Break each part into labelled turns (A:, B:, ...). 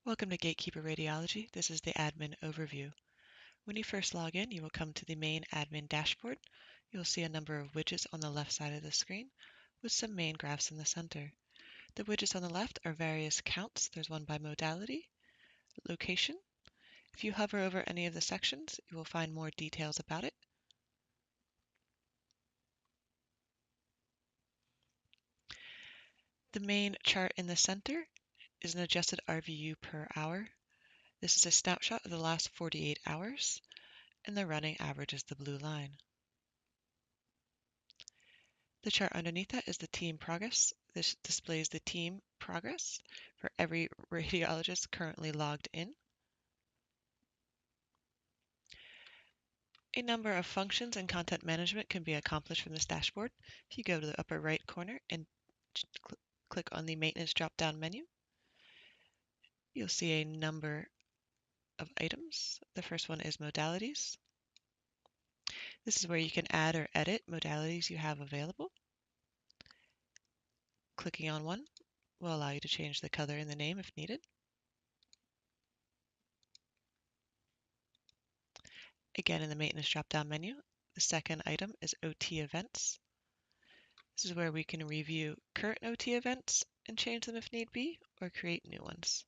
A: Welcome to Gait Keeper Radiology. This is the admin overview. When you first log in, you will come to the main admin dashboard. You'll see a number of widgets on the left side of the screen with some main graphs in the center. The widgets on the left are various counts. There's one by modality, location. If you hover over any of the sections, you will find more details about it. The main chart in the center is an adjusted RVU per hour. This is a snapshot of the last 48 hours, and the running average is the blue line. The chart underneath that is the team progress. This displays the team progress for every radiologist currently logged in. A number of functions and content management can be accomplished from this dashboard. If you go to the upper right corner and click on the maintenance drop-down menu, you'll see a number of items. The first one is modalities. This is where you can add or edit modalities you have available. Clicking on one will allow you to change the color and the name if needed. Again, in the maintenance drop-down menu, the second item is OT events. This is where we can review current OT events and change them if need be, or create new ones.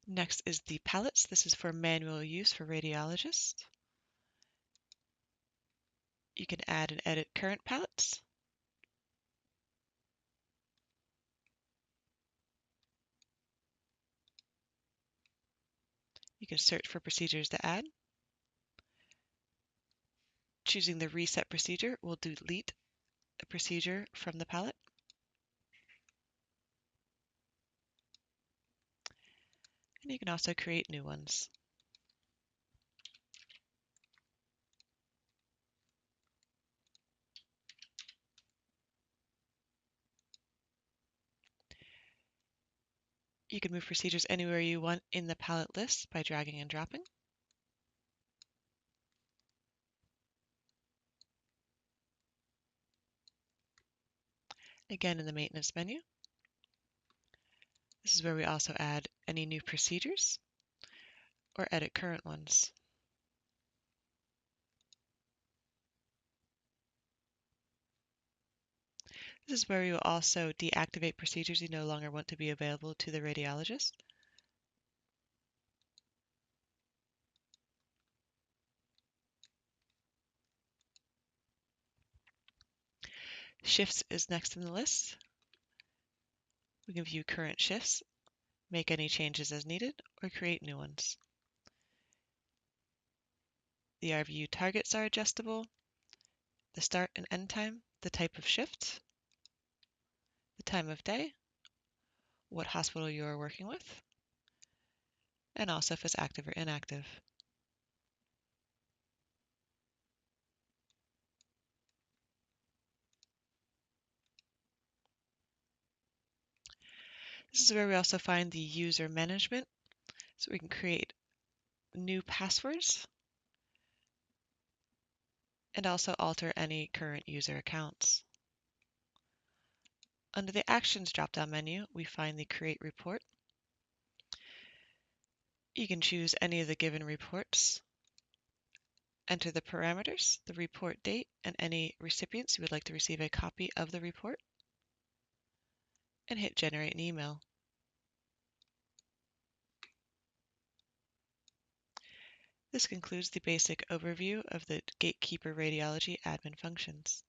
A: Next is the palettes. This is for manual use for radiologists. You can add and edit current palettes. You can search for procedures to add. Choosing the reset procedure will delete a procedure from the palette. And you can also create new ones. You can move procedures anywhere you want in the palette list by dragging and dropping. Again, in the maintenance menu, this is where we also add any new procedures or edit current ones. This is where you will also deactivate procedures you no longer want to be available to the radiologist. Shifts is next in the list. We can view current shifts, make any changes as needed, or create new ones. The RVU targets are adjustable, the start and end time, the type of shift, the time of day, what hospital you are working with, and also if it's active or inactive. This is where we also find the user management, so we can create new passwords and also alter any current user accounts. Under the Actions drop-down menu, we find the Create Report. You can choose any of the given reports, enter the parameters, the report date, and any recipients who would like to receive a copy of the report, and hit Generate an email. This concludes the basic overview of the Gait Keeper Radiology admin functions.